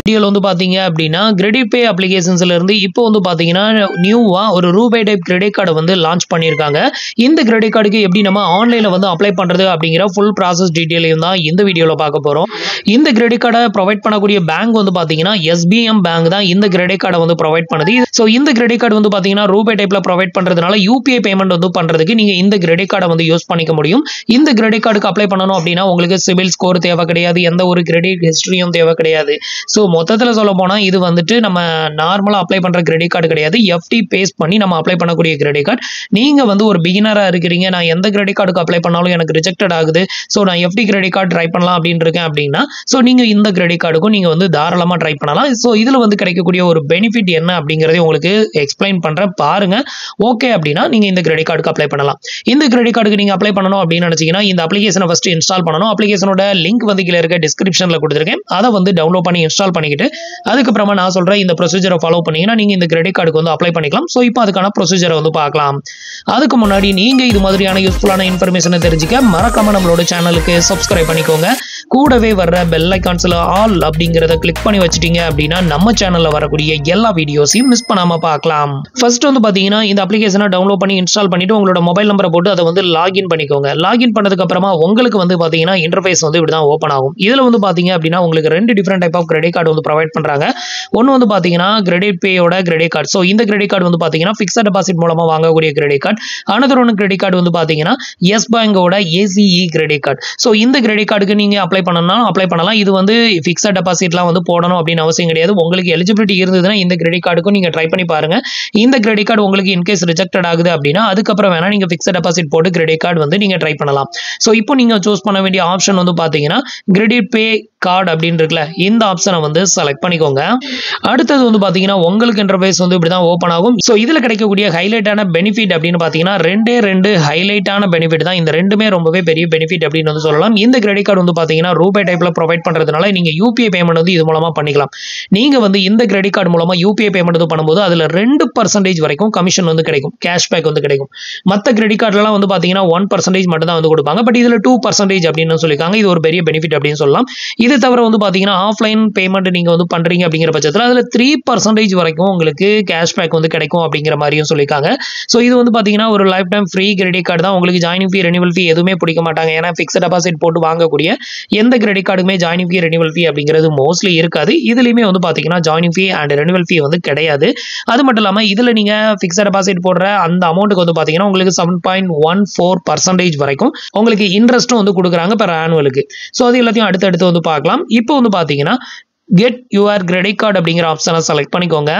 வீடியோல வந்து பாத்தீங்க அப்படின்னா கிரெடிட் பே அப்ளிகேஷன்ஸ்ல இருந்து இப்போ வந்து பாத்தீங்கன்னா நியூவா ஒரு ரூபே டைப் கிரெடிட் கார்டு வந்து லான்ச் பண்ணிருக்காங்க. இந்த கிரெடிட் கார்டுக்கு எப்படி நம்ம ஆன்லைன்ல வந்து அப்ளை பண்றது அப்படிங்கிற ஃபுல் ப்ராசஸ் டீடைலையும் தான் இந்த வீடியோல பார்க்க போறோம். இந்த கிரெடிட் கார்டை ப்ரொவைட் பண்ணக்கூடிய பேங்க் வந்து பாத்தீங்கன்னா SBM பேங்க் தான் இந்த கிரெடிட் கார்டை வந்து ப்ரொவைட் பண்ணுது. ஸோ இந்த கிரெடிட் கார்டு வந்து பாத்தீங்கன்னா ரூபே டைப்ல ப்ரொவைட் பண்றதுனால UPI பேமெண்ட் வந்து பண்றதுக்கு நீங்க இந்த கிரெடிட் கார்டை வந்து யூஸ் பண்ணிக்க முடியும். இந்த கிரெடிட் கார்டுக்கு அப்ளை பண்ணணும் அப்படின்னா உங்களுக்கு சிபில் ஸ்கோர் தேவை கிடையாது, எந்த ஒரு கிரெடிட் ஹிஸ்டரியும் தேவை கிடையாது. ஸோ மொத்தத்தில் சொல்ல போனால் இது வந்துட்டு நம்ம நார்மலாக அப்ளை பண்ணுற கிரெடிட் கார்டு கிடையாது. FD பேஸ் பண்ணி நம்ம அப்ளை பண்ணக்கூடிய கிரெடிட் கார்டு. நீங்கள் வந்து ஒரு பிகினராக இருக்கிறீங்க, நான் எந்த கிரெடிட் கார்டுக்கு அப்ளை பண்ணாலும் எனக்கு ரிஜெக்டட் ஆகுது, ஸோ நான் FD கிரெடிட் கார்டு ட்ரை பண்ணலாம் அப்படின்னு இருக்கேன் அப்படின்னா ஸோ நீங்கள் இந்த கிரெடிட் கார்டுக்கும் நீங்கள் வந்து தாராளமாக ட்ரை பண்ணலாம். ஸோ இதில் வந்து கிடைக்கக்கூடிய ஒரு பெனிஃபிட் என்ன அப்படிங்கிறதை உங்களுக்கு எக்ஸ்பிளைன் பண்ணுறேன் பாருங்க. ஓகே அப்படின்னா நீங்கள் இந்த கிரெடிட் கார்டுக்கு அப்ளை பண்ணலாம். இந்த கிரெடிட் கார்டுக்கு நீங்கள் அப்ளை பண்ணணும் அப்படின்னு நினச்சிங்கன்னா இந்த அப்ளிகேஷனை ஃபஸ்ட்டு இன்ஸ்டால் பண்ணணும். அப்ளிகேஷனோட லிங்க் வந்து கீழே இருக்க டிஸ்கிரிப்ஷனில் கொடுத்துருக்கேன். அதை வந்து டவுன்லோட் பண்ணி இன்ஸ்டால் பண்ணிக்கிட்டு அதுக்கப்புறமா நான் சொல்கிறேன் இந்த ப்ரொசீஜரை ஃபாலோ பண்ணீங்கன்னா நீங்கள் இந்த கிரெடிட் கார்டுக்கு வந்து அப்ளை பண்ணிக்கலாம். ஸோ இப்போ அதுக்கான ப்ரொசீஜரை வந்து பார்க்கலாம். அதுக்கு முன்னாடி நீங்கள் இது மாதிரியான யூஸ்ஃபுல்லான இன்ஃபர்மேஷனை தெரிஞ்சுக்க மறக்காம நம்மளோட சேனலுக்கு சப்ஸ்கிரைப் பண்ணிக்கோங்க. கூடவே வர்ற பெல் ஐகான்ஸ்ல ஆல் அப்படிங்கிறத கிளிக் பண்ணி வச்சிட்டீங்க அப்படின்னா நம்ம சேனல்ல வரக்கூடிய எல்லா வீடியோஸையும் மிஸ் பண்ணாம பார்க்கலாம். ஃபர்ஸ்ட் வந்து பாத்தீங்கன்னா இந்த அப்ளிகேஷனை டவுன்லோட் பண்ணி இன்ஸ்டால் பண்ணிட்டு உங்களோட மொபைல் நம்பரை போட்டு அதை வந்து லாகின் பண்ணிக்கோங்க. லாகின் பண்ணதுக்கு அப்புறமா உங்களுக்கு வந்து பாத்தீங்கன்னா இன்டர்ஃபேஸ் வந்து இப்படி தான் ஓப்பன் ஆகும். இதுல வந்து பாத்தீங்க அப்படின்னா உங்களுக்கு ரெண்டு different type of credit card வந்து ப்ரொவைட் பண்றாங்க. ஒன்னு வந்து பாத்தீங்கன்னா கிரெடிட் பேயோட கிரெடிட் கார்டு. ஸோ இந்த கிரெடிட் கார்டு வந்து பாத்தீங்கன்னா ஃபிக்ஸட் டெபாசிட் மூலமா வாங்கக்கூடிய credit card. Another one credit card வந்து பாத்தீங்கன்னா எஸ் பேங்கோட ACE கிரெடிட் கார்டு. ஸோ இந்த கிரெடிட் கார்டுக்கு நீங்க அப்ளை பண்ணணும்னா அப்ளை பண்ணலாம். இது வந்து ஃபிக்ஸட் டெபாசிட்லாம் வந்து போடணும் அப்படின்னு அவசியம் கிடையாது. உங்களுக்கு எலிஜிபிலிட்டி இருந்ததுன்னா இந்த கிரெடிட் கார்டுக்கும் நீங்க ட்ரை பண்ணி பாருங்க. இந்த கிரெடிட் கார்டு உங்களுக்கு இன்கேஸ் ரிஜெக்டட் ஆகுது அப்படின்னா அதுக்கப்புறம் வேணா நீங்க ஃபிக்ஸட் டெபாசிட் போட்டு கிரெடிட் கார்டு வந்து நீங்க ட்ரை பண்ணலாம். ஸோ இப்போ நீங்க சூஸ் பண்ண வேண்டிய ஆப்ஷன் வந்து பாத்தீங்கன்னா கிரெடிட் பே கார்டு அப்படின்னு இருக்குல்ல, இந்த ஆப்ஷனை வந்து செலக்ட் பண்ணிக்கோங்க. அடுத்தது வந்து பாத்தீங்கன்னா உங்களுக்கு இன்டர்ஃபேஸ் வந்து இப்படிதான் ஓப்பன் ஆகும். ஸோ இதுல கிடைக்கக்கூடிய ஹைலைட்டான பெனிஃபிட் அப்படின்னு பாத்தீங்கன்னா ரெண்டு ஹைலைட்டான பெனிஃபிட் தான். இந்த ரெண்டுமே ரொம்பவே பெரிய பெனிஃபிட் அப்படின்னு வந்து சொல்லலாம். இந்த கிரெடிட் கார்டு வந்து பாத்தீங்கன்னா ரூபே டைப்ல ப்ரொவைட் பண்றதுனால நீங்க UPI பேமெண்ட் வந்து இது மூலமா பண்ணிக்கலாம். நீங்க வந்து இந்த கிரெடிட் கார்டு மூலமா UPI பேமெண்ட் வந்து பண்ணும்போது அதுல 2% வரைக்கும் கமிஷன் வந்து கிடைக்கும், கேஷ்பேக் வந்து கிடைக்கும். மற்ற கிரெடிட் கார்டுலாம் வந்து பாத்தீங்கன்னா 1% மட்டும் தான் வந்து கொடுப்பாங்க. பட் இதுல 2% அப்படின்னு சொல்லியிருக்காங்க. இது ஒரு பெரிய பெனிஃபிட் அப்படின்னு சொல்லலாம். இது தவிர வந்து பாத்தீங்கன்னா ஆஃப்லைன் பேமெண்ட் நீங்க வந்து பண்றீங்க அப்படிங்கிற பட்சத்தில் அதுல 3% வரைக்கும் உங்களுக்கு கேஷ்பேக் வந்து கிடைக்கும் அப்படிங்கிற மாதிரியும் சொல்லியிருக்காங்க. ஸோ இது வந்து பாத்தீங்கன்னா ஒரு life time free credit card தான். உங்களுக்கு ஜாயினிங் ஃபீ ரெனிவல் ஃபீ எதுவுமே பிடிக்க மாட்டாங்க. ஏன்னா ஃபிக்ஸட் டெபாசிட் போட்டு வாங்கக்கூடிய எந்த கிரெடிட் கார்டுமே ஜாயினிங் ஃபீ ரெனிவல் ஃபீ அப்படிங்கிறது மோஸ்ட்லி இருக்காது. இதுலயுமே வந்து பாத்தீங்கன்னா ஜாயினிங் ஃபீ அண்ட் ரெனிவல் ஃபீ வந்து கிடையாது. அது மட்டும் இல்லாம இதுல நீங்க ஃபிக்ஸட் டெபாசிட் போடுற அந்த அமௌண்ட்டுக்கு வந்து பாத்தீங்கன்னா உங்களுக்கு 7.14% வரைக்கும் உங்களுக்கு இன்ட்ரெஸ்ட்டும் வந்து கொடுக்குறாங்க பெர் ஆனுவலுக்கு. ஸோ அது எல்லாத்தையும் அடுத்தடுத்து வந்து பார்க்கலாம். இப்போ வந்து பாத்தீங்கன்னா கெட் யுவர் கிரெடிட் கார்டு அப்படிங்கிற ஆப்ஷனை செலக்ட் பண்ணிக்கோங்க.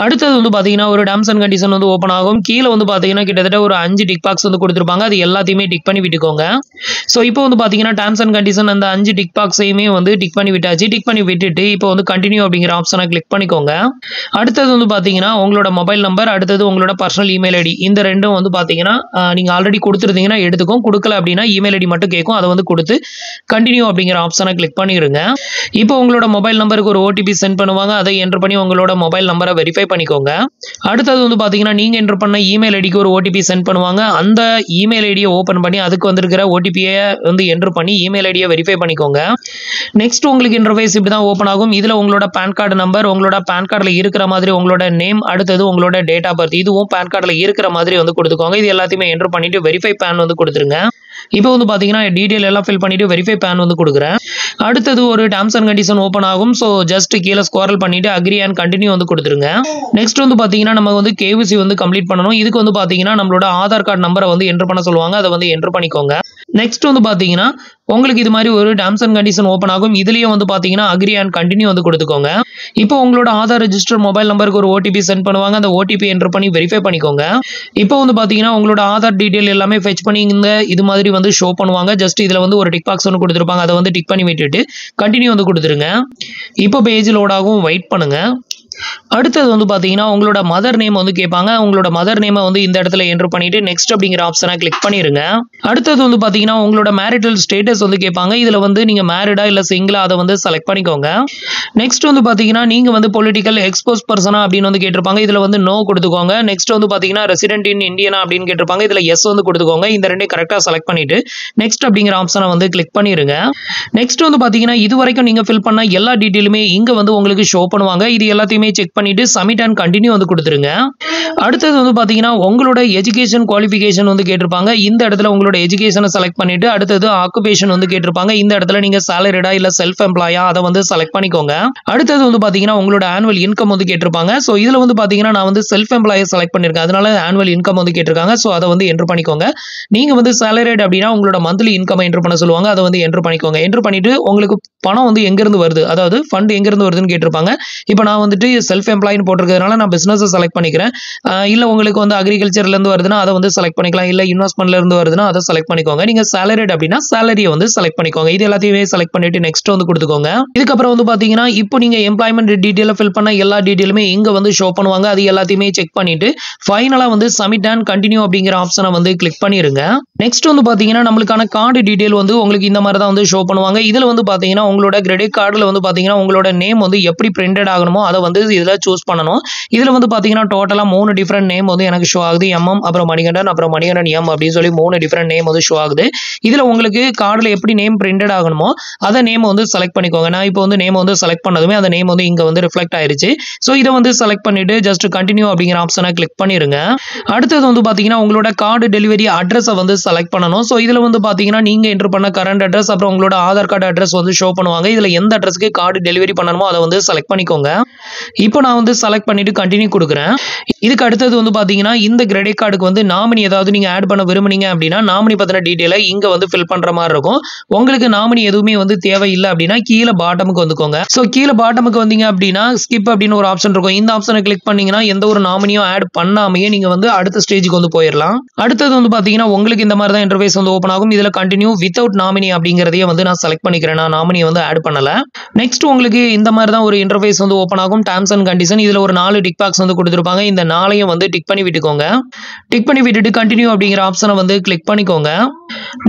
அடுத்தது வந்து பாத்தீங்கன்னா ஒரு டர்ம்ஸ் அண்ட் கண்டிஷன் வந்து ஓப்பன் ஆகும். கீழே வந்து பாத்தீங்கன்னா கிட்டத்தட்ட ஒரு 5 டிக் பாக்ஸ் வந்து கொடுத்துருப்பாங்க. அது எல்லாத்தையுமே டிக் பண்ணி விட்டுக்கோங்க. ஸோ இப்போ வந்து பாத்தீங்கன்னா டர்ம்ஸ் அண்ட் கண்டிஷன் அந்த 5 டிக் பாக்ஸையுமே வந்து டிக் பண்ணி விட்டாச்சு. டிக் பண்ணி விட்டுட்டு இப்போ வந்து கண்டினியூ அப்படிங்கிற ஆப்ஷனை கிளிக் பண்ணிக்கோங்க. அடுத்தது வந்து பாத்தீங்கன்னா உங்களோட மொபைல் நம்பர், அடுத்தது உங்களோட பர்சனல் இமெயில் ஐடி, இந்த ரெண்டும் வந்து பாத்தீங்கன்னா நீங்க ஆல்ரெடி கொடுத்துருந்தீங்கன்னா எடுத்துக்கும், கொடுக்கல அப்படின்னா இமெயில் ஐடி மட்டும் கேட்கும். அதை வந்து கொடுத்து கண்டினியூ அப்படிங்கிற ஆப்ஷனை கிளிக் பண்ணிடுங்க. இப்போ உங்களோட மொபைல் நம்பருக்கு ஒரு OTP சென்ட் பண்ணுவாங்க. அதை என்டர் பண்ணி உங்களோட மொபைல் நம்பரை வெரிஃபை பண்ணிக்கோங்க. அடுத்தது வந்து பாத்தீங்கன்னா நீங்க என்டர் பண்ண இமெயில் ஐடிக்கு ஒரு OTP சென்ட் பண்ணுவாங்க. அந்த இமெயில் ஐடியை ஓபன் பண்ணி அதுக்கு வந்திருக்கிற OTP-யை வந்து என்டர் பண்ணி இமெயில் ஐடியை வெரிஃபை பண்ணிக்கோங்க. நெக்ஸ்ட் உங்களுக்கு இன்டர்ஃபேஸ் இப்படிதான் ஓப்பன் ஆகும். இதுல உங்களோட பேன் கார்டு நம்பர், உங்களோட பேன் கார்டுல இருக்கிற மாதிரி உங்களோட நேம், அடுத்தது உங்களோட டேட் ஆஃப் பர்த், இதுவும் பேன் கார்டுல இருக்கிற மாதிரி வந்து கொடுத்துக்கோங்க. இது எல்லாத்தையுமே என்டர் பண்ணிட்டு வெரிஃபை பேன் வந்து கொடுத்துருங்க. இப்போ வந்து பாத்தீங்கன்னா டீடைல் எல்லாம் ஃபில் பண்ணிட்டு வெரிஃபை பேன் வந்து கொடுக்குறேன். அடுத்தது ஒரு டர்ம்ஸ் அண்ட் கண்டிஷன் ஓப்பன் ஆகும். ஸோ ஜஸ்ட் கீழே ஸ்க்ரோல் பண்ணிட்டு அக்ரி அண்ட் கண்டினியூ வந்து கொடுத்துருங்க. நெக்ஸ்ட் வந்து பாத்தீங்கன்னா நம்ம வந்து KYC வந்து கம்ப்ளீட் பண்ணணும். இதுக்கு வந்து பாத்தீங்கன்னா நம்மளோட ஆதார் கார்டு நம்பரை வந்து என்டர் பண்ண சொல்லுவாங்க. அதை வந்து என்டர் பண்ணிக்கோங்க. நெக்ஸ்ட் வந்து பாத்தீங்கன்னா உங்களுக்கு இது மாதிரி ஒரு டர்ம்ஸ் அண்ட் கண்டிஷன் ஓப்பன் ஆகும். இதுலயும் வந்து பாத்தீங்கன்னா அக்ரி அண்ட் கண்டினியூ வந்து கொடுத்துக்கோங்க. இப்போ உங்களோட ஆதார் ரெஜிஸ்டர் மொபைல் நம்பருக்கு ஒரு OTP சென்ட் பண்ணுவாங்க. அந்த OTP என்டர் பண்ணி வெரிஃபை பண்ணிக்கோங்க. இப்போ வந்து பாத்தீங்கன்னா உங்களோட ஆதார் டீடைல் எல்லாமே ஃபெச் பண்ணி இந்த இது மாதிரி வந்து ஷோ பண்ணுவாங்க. ஜஸ்ட் இதுல வந்து ஒரு டிக் பாக்ஸ் ஒன்று கொடுத்துருப்பாங்க. அதை வந்து டிக் பண்ணி விட்டுட்டு கண்டினியூ வந்து கொடுத்துருங்க. இப்போ பேஜ் லோட் ஆகும், வெயிட் பண்ணுங்க. அடுத்தது வந்து பார்த்தீங்கன்னா உங்களோட மதர் நேம் வந்து கேட்பாங்க. உங்களோட மதர் நேமை வந்து இந்த இடத்துல என்டர் பண்ணிட்டு நெக்ஸ்ட் அப்படிங்கிற ஆப்ஷனை கிளிக் பண்ணிருங்க. அடுத்தது வந்து பார்த்தீங்கன்னா உங்களோட மேரிட்டல் ஸ்டேட்டஸ் வந்து கேட்பாங்க. இதில் வந்து நீங்கள் மேரிடா இல்லை சிங்கிளா அதை வந்து செலக்ட் பண்ணிக்கோங்க. நெக்ஸ்ட் வந்து பார்த்தீங்கன்னா நீங்கள் வந்து பொலிட்டிக்கல் எக்ஸ்போஸ் பர்சனா அப்படின்னு வந்து கேட்டிருப்பாங்க. இதில் வந்து நோ கொடுத்துக்கோங்க. நெக்ஸ்ட் வந்து பார்த்தீங்கன்னா ரெசிடென்ட் இன் இந்தியனா அப்படின்னு கேட்டிருப்பாங்க. இதில் எஸ் வந்து கொடுத்துக்கோங்க. இந்த ரெண்டையும் கரெக்டாக செலக்ட் பண்ணிட்டு நெக்ஸ்ட் அப்படிங்கிற ஆப்ஷனை வந்து கிளிக் பண்ணிருங்க. நெக்ஸ்ட் வந்து பார்த்தீங்கன்னா இது வரைக்கும் நீங்கள் ஃபில் பண்ண எல்லா டீட்டெயிலுமே இங்கே வந்து உங்களுக்கு ஷோ பண்ணுவாங்க. இது எல்லாத்தையுமே செக் பண்ணிட்டு சப்மிட் அண்ட் கண்டினியூ வந்து கொடுத்துருங்க. அடுத்தது வந்து பார்த்தீங்கன்னா உங்களோட எஜுகேஷன் குவாலிஃபிகேஷன் வந்து கேட்டிருப்பாங்க. இந்த இடத்துல உங்களோட எஜுகேஷனை செலக்ட் பண்ணிட்டு அடுத்தது ஆக்குபேஷன் வந்து கேட்டிருப்பாங்க. இந்த இடத்துல நீங்க சாலரிடா இல்ல செல்ஃப் எம்ப்ளாயா அதை வந்து செலக்ட் பண்ணிக்கோங்க. அடுத்தது வந்து பார்த்தீங்கன்னா உங்களோட ஆனுவல் இன்கம் வந்து கேட்டிருப்பாங்க. ஸோ இதில் வந்து பார்த்தீங்கன்னா நான் வந்து செல்ஃப் எம்ப்ளாயை செலக்ட் பண்ணியிருக்கேன். அதனால ஆனுவல் இன்கம் வந்து கேட்டிருக்காங்க. ஸோ அதை வந்து என்டர் பண்ணிக்கோங்க. நீங்க வந்து சாலரிட் அப்படின்னா உங்களோட மந்த்லி இன்கம் என்டர் பண்ண சொல்லுவாங்க. அதை வந்து என்டர் பண்ணிக்கோங்க. என்டர் பண்ணிட்டு உங்களுக்கு பணம் வந்து எங்கிருந்து வருது, அதாவது ஃபண்ட் எங்கிருந்து வருதுன்னு கேட்டிருப்பாங்க. இப்போ நான் வந்துட்டு செல்ஃப் எம்ப்ளாயின்னு போட்டிருக்கிறதுனால நான் பிசினஸ் செலக்ட் பண்ணிக்கிறேன். இல்ல உங்களுக்கு வந்து அக்ரிகல்ச்சர்ல இருந்து வருதுன்னா அதை வந்து செலக்ட் பண்ணிக்கலாம். இல்ல இன்வெஸ்ட்மென்ட்ல இருந்து வருதுன்னா அதை செலக்ட் பண்ணிக்கோங்க. நீங்க சாலரிட் அப்படின்னா சாலரியை வந்து செலக்ட் பண்ணிக்கோங்க. இது எல்லாத்தையுமே செலக்ட் பண்ணிட்டு நெக்ஸ்ட் வந்து கொடுத்துக்கோங்க. இதுக்கப்புறம் வந்து பாத்தீங்கன்னா இப்போ நீங்க எம்ப்ளாய்மெண்ட் டீடைல ஃபில் பண்ண எல்லா டீடைலுமே இங்க வந்து ஷோ பண்ணுவாங்க. அது எல்லாத்தையுமே செக் பண்ணிட்டு ஃபைனலா வந்து சப்மிட் அண்ட் கண்டினியூ அப்படிங்கிற ஆப்ஷனை வந்து கிளிக் பண்ணிருங்க. நெக்ஸ்ட் வந்து பாத்தீங்கன்னா நம்மளுக்கான கார்டு டீடைல் வந்து உங்களுக்கு இந்த மாதிரி தான் வந்து ஷோ பண்ணுவாங்க. இதுல வந்து பாத்தீங்கன்னா உங்களோட கிரெடிட் கார்டுல வந்து பாத்தீங்கன்னா உங்களோட நேம் வந்து எப்படி பிரிண்டட் ஆகணுமோ அதை வந்து இதுல சூஸ் பண்ணணும். இதுல வந்து பாத்தீங்கன்னா டோட்டலா 3 டிஃபரெண்ட் நேம் வந்து எனக்கு ஷோ ஆகுது. எம்எம், அப்புறம் மணிகண்டன், அப்புறம் மணிகண்டன் எம் அப்படின்னு சொல்லி 3 டிஃபரெண்ட் நேம் வந்து ஷோ ஆகுது. இதுல உங்களுக்கு கார்டுல எப்படி நேம் பிரிண்டட் ஆகணுமோ அதை நேம் வந்து செலக்ட் பண்ணிக்கோங்க. நான் இப்போ வந்து நேம் வந்து செலக்ட் பண்ணதுமே அந்த நேம் வந்து இங்க வந்து ரிஃப்ளெக்ட் ஆயிருச்சு. ஸோ இதை வந்து செலக்ட் பண்ணிட்டு ஜஸ்ட் கண்டினியூ அப்படிங்கிற ஆப்ஷனை கிளிக் பண்ணிருங்க. அடுத்தது வந்து பாத்தீங்கன்னா உங்களோட கார்டு டெலிவரி அட்ரஸை வந்து செலக்ட் பண்ணணும். ஸோ இதுல வந்து பாத்தீங்கன்னா நீங்க என்டர் பண்ண கரண்ட் அட்ரஸ் அப்புறம் உங்களோட ஆதார் கார்டு அட்ரஸ் வந்து ஷோ பண்ணுவாங்க. இதுல எந்த அட்ரஸ்க்கு கார்டு டெலிவரி பண்ணணுமோ அதை வந்து செலக்ட் பண்ணிக்கோங்க. இப்போ நான் வந்து செலக்ட் பண்ணிட்டு கண்டினியூ கொடுக்குறேன். இதுக்கு அடுத்தது வந்து பாத்தீங்கன்னா இந்த கிரெடிட் கார்டுக்கு வந்து நாமினி ஏதாவது நீங்க ஆட் பண்ண விரும்புனீங்க அப்படின்னா நாமினி பத்தின டீடைலை இங்க வந்து ஃபில் பண்ற மாதிரி இருக்கும். உங்களுக்கு நாமினி எதுவுமே வந்து தேவையில்லை அப்படின்னா கீழே பாட்டமுக்கு வந்துக்கோங்க. ஸோ கீழே பாட்டமுக்கு வந்தீங்க அப்படின்னா ஸ்கிப் அப்படின்னு ஒரு ஆப்ஷன் இருக்கும். இந்த ஆப்ஷனை கிளிக் பண்ணீங்கன்னா எந்த ஒரு நாமினியும் ஆட் பண்ணாமையே நீங்க வந்து அடுத்த ஸ்டேஜுக்கு வந்து போயிடலாம். அடுத்தது வந்து பாத்தீங்கன்னா உங்களுக்கு இந்த மாதிரி தான் இன்டர்ஃபேஸ் வந்து ஓப்பன் ஆகும். இதுல கண்டினியூ வித்வுட் நாமினி அப்படிங்கறதையே வந்து நான் செலக்ட் பண்ணிக்கிறேன். நான் நாமினியை வந்து ஆட் பண்ணல. நெக்ஸ்ட் உங்களுக்கு இந்த மாதிரி தான் ஒரு இன்டர்ஃபேஸ் வந்து ஓப்பன் ஆகும். டர்ம்ஸ் அண்ட் கண்டிஷன் இதுல ஒரு 4 டிக் பாக்ஸ் வந்து கொடுத்திருப்பாங்க. இந்த 4ஐயும் வந்து டிக் பண்ணி விட்டுக்கோங்க. டிக் பண்ணி விட்டுட்டு கண்டினியூ அப்படிங்கிற ஆப்ஷனை வந்து கிளிக் பண்ணிக்கோங்க.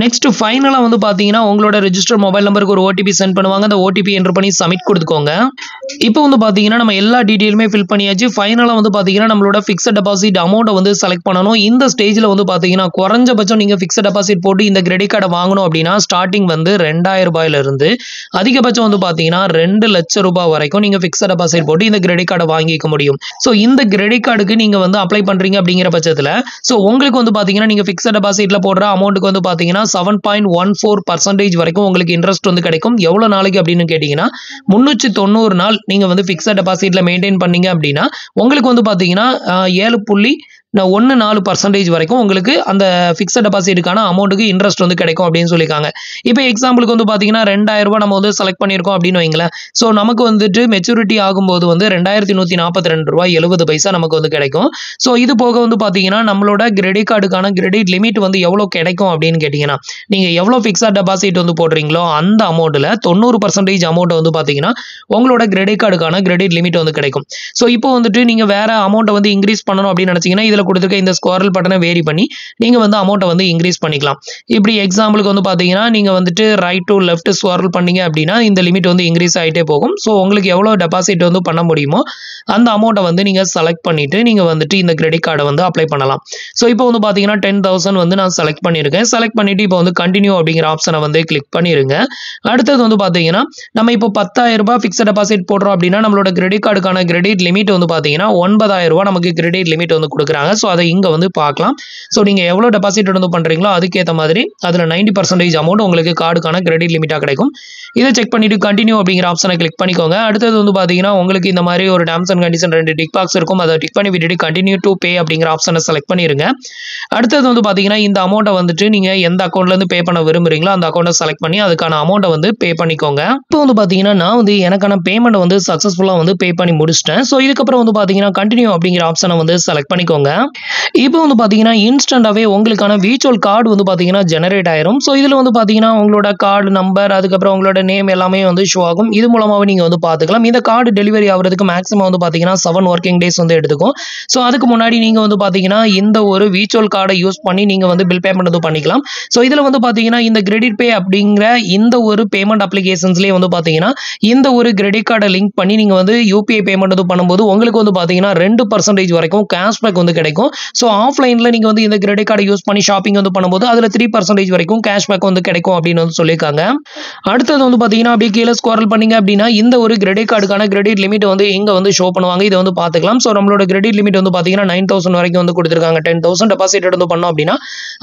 நெக்ஸ்ட் ஃபைனலா வந்து பாத்தீங்கன்னா உங்களோட ரெஜிஸ்டர் மொபைல் நம்பருக்கு ஒரு ஓடிபி சென்ட் பண்ணுவாங்க. அந்த ஓடிபி என்டர் பண்ணி சப்மிட் கொடுத்துக்கோங்க. இப்போ வந்து பாத்தீங்கன்னா நம்ம எல்லா டீடைலுமே ஃபில் பண்ணியாச்சு. ஃபைனலா வந்து பாத்தீங்கன்னா நம்மளோட ஃபிக்ஸட் டெபாசிட் அமௌண்ட்டை வந்து செலக்ட் பண்ணணும். இந்த ஸ்டேஜ்ல வந்து பாத்தீங்கன்னா குறைஞ்சபட்சம் நீங்க ஃபிக்ஸட் டெபாசிட் போட்டு இந்த கிரெடிட் கார்டை வாங்கணும் அப்படின்னா ஸ்டார்டிங் வந்து 2000 ரூபாயில இருந்து அதிகபட்சம் வந்து பாத்தீங்கன்னா 2 லட்சம் ரூபாய் வரைக்கும் நீங்க ஃபிக்ஸட் டெபாசிட் போட்டு இந்த கிரெடிட் கார்டை வாங்கிக்க முடியும். ஸோ இந்த கிரெடிட் கார்டுக்கு நீங்க வந்து அப்ளை பண்றீங்க அப்படிங்கிற பட்சத்துல ஸோ உங்களுக்கு வந்து பாத்தீங்கன்னா நீங்க ஃபிக்ஸட் டெபாசிட்ல போடுற அமௌண்ட்டுக்கு வந்து பாத்தீங்கன்னா 7.14% வரைக்கும் உங்களுக்கு இன்ட்ரெஸ்ட் வந்து கிடைக்கும். எவ்வளவு நாளைக்கு அப்படின்னு கேட்டீங்கன்னா 390 நாள் நீங்க வந்து ஃபிக்ஸட் டெபாசிட்ல மெயின்டைன் பண்ணீங்க அப்படின்னா உங்களுக்கு வந்து பாத்தீங்கன்னா 7.14% வரைக்கும் உங்களுக்கு அந்த ஃபிக்ஸட் டெபாசிட்டுக்கான அமௌண்ட்டுக்கு இன்ட்ரெஸ்ட் வந்து கிடைக்கும் அப்படின்னு சொல்லியிருக்காங்க. இப்போ எக்ஸாம்பிளுக்கு வந்து பாத்தீங்கன்னா 2000 ரூபாய் நம்ம வந்து செலக்ட் பண்ணியிருக்கோம் அப்படின்னு வைங்களேன். ஸோ நமக்கு வந்துட்டு மெச்சூரிட்டி ஆகும்போது வந்து 2142 ரூபாய் 70 பைசா நமக்கு வந்து கிடைக்கும். ஸோ இது போக வந்து பாத்தீங்கன்னா நம்மளோட கிரெடிட் கார்டுக்கான கிரெடிட் லிமிட் வந்து எவ்வளவு கிடைக்கும் அப்படின்னு கேட்டீங்கன்னா நீங்க எவ்வளவு ஃபிக்ஸட் டெபாசிட் வந்து போடுறீங்களோ அந்த அமௌண்ட்ல 90% அமௌண்ட் வந்து பாத்தீங்கன்னா உங்களோட கிரெடிட் கார்டுக்கான கிரெடிட் லிமிட் வந்து கிடைக்கும். ஸோ இப்போ வந்துட்டு நீங்க வேற அமௌண்ட்டை வந்து இன்க்ரீஸ் பண்ணணும் அப்படின்னு நினைச்சீங்கன்னா இதுல கொடுத்திருக்க இந்த ஸ்குவாரல் பட்டனை வேரி பண்ணி நீங்க வந்து அமௌண்ட்டை வந்து இன்க்ரீஸ் பண்ணிக்கலாம். இப்படி எக்ஸாம்பிளுக்கு வந்து பாத்தீங்கன்னா நீங்க வந்துட்டு ரைட் டு லெஃப்ட் ஸ்குவாரல் பண்ணீங்க அப்படின்னா இந்த லிமிட் வந்து இன்க்ரீஸ் ஆயிட்டே போகும். ஸோ உங்களுக்கு எவ்வளவு டெபாசிட் வந்து பண்ண முடியுமோ அந்த அமௌண்ட்டை வந்து நீங்க செலக்ட் பண்ணிட்டு நீங்க வந்துட்டு இந்த கிரெடிட் கார்டை வந்து அப்ளை பண்ணலாம். ஸோ இப்போ வந்து பாத்தீங்கன்னா 10,000 வந்து நான் செலக்ட் பண்ணியிருக்கேன். செலக்ட் பண்ணிட்டு இப்போ வந்து கண்டினியூ அப்படிங்கிற ஆப்ஷனை வந்து கிளிக் பண்ணிருங்க. அடுத்தது வந்து பாத்தீங்கன்னா நம்ம இப்போ 10,000 ரூபாய் ஃபிக்ஸட் டெபாசிட் போடுறோம் அப்படின்னா நம்மளோட கிரெடிட் கார்டுக்கான கிரெடிட் லிமிட் வந்து பாத்தீங்கன்னா 9,000 ரூபாய் நமக்கு கிரெடிட் லிமிட் வந்து கொடுக்குறாங்க. ஸோ அதை இங்க வந்து பார்க்கலாம். ஸோ நீங்க எவ்வளவு டெபாசிட் வந்து பண்றீங்களோ அதுக்கேற்ற மாதிரி அதுல 90% அமௌண்ட் உங்களுக்கு கார்டுக்கான கிரெடிட் லிமிட்டா கிடைக்கும். இதை செக் பண்ணிட்டு கண்டினியூ அப்படிங்கிற ஆப்ஷனை கிளிக் பண்ணிக்கோங்க. அடுத்தது வந்து பாத்தீங்கன்னா உங்களுக்கு இந்த மாதிரி ஒரு terms and condition 2 tick box இருக்கும். அதை டிக் பண்ணி விட்டுட்டு கண்டினியூ டு பே அப்படிங்கிற ஆப்ஷனை செலக்ட் பண்ணிருங்க. அடுத்தது வந்து பாத்தீங்கன்னா இந்த அமௌண்ட்டை வந்துட்டு நீங்க எந்த அக்கௌண்ட்ல இருந்து பே பண்ண விரும்புறீங்களோ அந்த அக்கௌண்ட்டை செலக்ட் பண்ணி அதுக்கான அமௌண்ட்டை வந்து பே பண்ணிக்கோங்க. இப்போ வந்து பாத்தீங்கன்னா நான் வந்து எனக்கான பேமெண்ட் வந்து சக்சஸ்ஃபுல்லா வந்து பே பண்ணி முடிச்சிட்டேன். ஸோ இதுக்கப்புறம் வந்து பாத்தீங்கன்னா கண்டினியூ அப்படிங்கிற ஆப்ஷனை வந்து செலக்ட் பண்ணிக்கோங்க. இப்போ வந்து பார்த்தீங்கன்னா இன்ஸ்டன்ட்டாவே உங்களுக்கான விர்ச்சுவல் கார்டு வந்து பார்த்தீங்கன்னா ஜெனரேட் ஆயிரும். ஸோ இதில வந்து பார்த்தீங்கன்னா உங்களோட கார்டு நம்பர், அதுக்கப்புறம் உங்களோட நேம் எல்லாமே வந்து ஷோ ஆகும். இது மூலமாவே நீங்க வந்து பார்த்துக்கலாம். இந்த கார்டு டெலிவரி ஆகுறதுக்கு மேக்ஸிமம் வந்து பார்த்தீங்கன்னா 7 வொர்க்கிங் டேஸ் வந்து எடுத்துக்கும். ஸோ அதுக்கு முன்னாடி நீங்க வந்து பார்த்தீங்கன்னா இந்த ஒரு விர்ச்சுவல் கார்டை யூஸ் பண்ணி நீங்க வந்து பில் பேமெண்ட் வந்து பண்ணிக்கலாம். ஸோ இதில வந்து பார்த்தீங்கன்னா இந்த கிரெடிட் பே அப்படிங்கிற இந்த ஒரு பேமெண்ட் அப்ளிகேஷன்ஸ்லேயே வந்து பார்த்தீங்கன்னா இந்த ஒரு கிரெடிட் கார்டை லிங்க் பண்ணி நீங்க வந்து யூபிஐ பேமெண்ட் வந்து பண்ணும்போது உங்களுக்கு வந்து பார்த்தீங்கன்னா 2% வரைக்கும் கேஷ்பேக் வந்து கிடைக்கும். ஸோ ஆஃப்லைனில் நீங்க வந்து இந்த கிரெடிட் கார்டை யூஸ் பண்ணி ஷாப்பிங் வந்து பண்ணும்போது அதில் 3% வரைக்கும் கேஷ்பேக் வந்து கிடைக்கும் அப்படின்னு வந்து சொல்லியிருக்காங்க. அடுத்தது வந்து பார்த்தீங்கன்னா அப்படியே கீழே ஸ்க்ரோல் பண்ணீங்க அப்படின்னா இந்த ஒரு கிரெடிட் கார்டுக்கான கிரெடிட் லிமிட் வந்து இங்க வந்து ஷோ பண்ணுவாங்க. இதை வந்து பார்த்துக்கலாம். ஸோ நம்மளோட கிரெடிட் லிமிட் வந்து பார்த்தீங்கன்னா 9,000 வரைக்கும் வந்து கொடுத்துருக்காங்க. 10,000 டெபாசிட் வந்து பண்ணோம் அப்படின்னா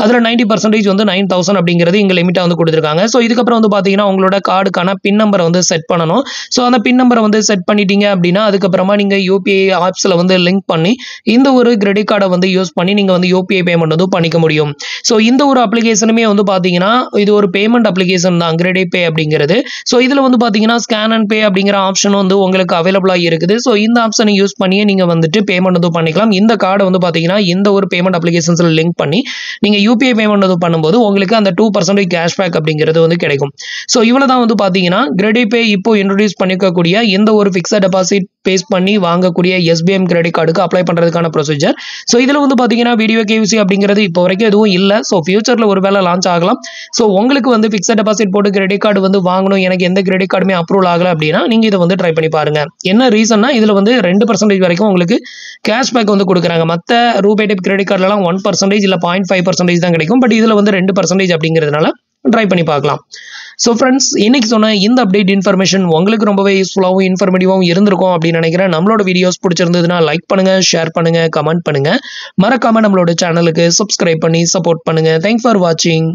அதில் 90% வந்து 9,000 அப்படிங்கிறது இங்க லிமிட்டா வந்து கொடுத்துருக்காங்க. ஸோ இதுக்கப்புறம் வந்து பார்த்தீங்கன்னா உங்களோட கார்டுக்கான பின் நம்பரை வந்து செட் பண்ணணும். ஸோ அந்த பின் நம்பரை வந்து செட் பண்ணிட்டீங்க அப்படின்னா அதுக்கப்புறமா நீங்க யூபிஐ ஆப்ஸ்ல வந்து லிங்க் பண்ணி இந்த ஒரு கிரெடிட் கார்டை வந்து யூஸ் பண்ணி நீங்க வந்து யூபிஐ பேமெண்ட் வந்து பண்ணிக்க முடியும். ஸோ இந்த ஒரு அப்ளிகேஷனுமே வந்து பார்த்தீங்கன்னா இது ஒரு பேமெண்ட் அப்ளிகேஷன் தான் கிரெடிட் பே அப்படிங்கிறது. ஸோ இதில் வந்து பார்த்தீங்கன்னா ஸ்கேன் அண்ட் பே அப்படிங்கிற ஆப்ஷன் வந்து உங்களுக்கு அவைலபிளாக இருக்குது. ஸோ இந்த ஆப்ஷனை யூஸ் பண்ணியே நீங்கள் வந்துட்டு பேமெண்ட் வந்து பண்ணிக்கலாம். இந்த கார்டை வந்து பார்த்தீங்கன்னா இந்த ஒரு பேமெண்ட் அப்ளிகேஷன்ஸில் லிங்க் பண்ணி நீங்கள் யூபிஐ பேமெண்ட் வந்து பண்ணும்போது உங்களுக்கு அந்த 2% கேஷ்பேக் அப்படிங்கிறது வந்து கிடைக்கும். ஸோ இவ்வளோ தான் வந்து பார்த்தீங்கன்னா கிரெடிட் பே இப்போ இன்ட்ரோடியூஸ் பண்ணிக்கக்கூடிய இந்த ஒரு ஃபிக்ஸட் டெபாசிட் பேஸ் பண்ணி வாங்கக்கூடிய எஸ்பிஎம் கிரெடிட் கார்டுக்கு அப்ளை பண்ணுறதுக்கான ப்ரொசீஜர். ஸோ இதில் வந்து பார்த்தீங்கன்னா வீடியோ கேவிசி அப்படிங்கிறது இப்போ வரைக்கும் எதுவும் இல்லை. ஸோ ஃபியூச்சரில் ஒரு வேளை லான்ச் ஆகலாம். ஸோ உங்களுக்கு வந்து ஃபிக்ஸட் டெபாசிட் போட்டு கிரெடிட் கார்டு வந்து வாங்கணும், எனக்கு எந்த கிரெடிட் கார்டுமே அப்ரூவல் ஆகலை அப்படின்னா நீங்கள் இதை வந்து ட்ரை பண்ணி பாருங்க. என்ன ரீசன்னா இதில் வந்து 2% வரைக்கும் உங்களுக்கு கேஷ்பேக் வந்து கொடுக்குறாங்க. மற்ற ரூபே டைப் கிரெடிட் கார்டுலாம் 1% இல்லை 0.5% தான் கிடைக்கும். பட் இதில் வந்து 2% அப்படிங்கிறதுனால ட்ரை பண்ணி பார்க்கலாம். ஸோ ஃப்ரெண்ட்ஸ், இன்னைக்கு சொன்ன இந்த அப்டேட் இன்ஃபர்மேஷன் உங்களுக்கு ரொம்பவே யூஸ்ஃபுல்லாகவும் இன்ஃபர்மேட்டிவாகவும் இருந்திருக்கும் அப்படின்னு நினைக்கிறேன். நம்மளோட வீடியோஸ் பிடிச்சிருந்ததுன்னா லைக் பண்ணுங்க, ஷேர் பண்ணுங்க, கமெண்ட் பண்ணுங்க. மறக்காம நம்மளோட சேனலுக்கு சப்ஸ்கிரைப் பண்ணி சப்போர்ட் பண்ணுங்க. தேங்க்ஸ் ஃபார் வாட்சிங்.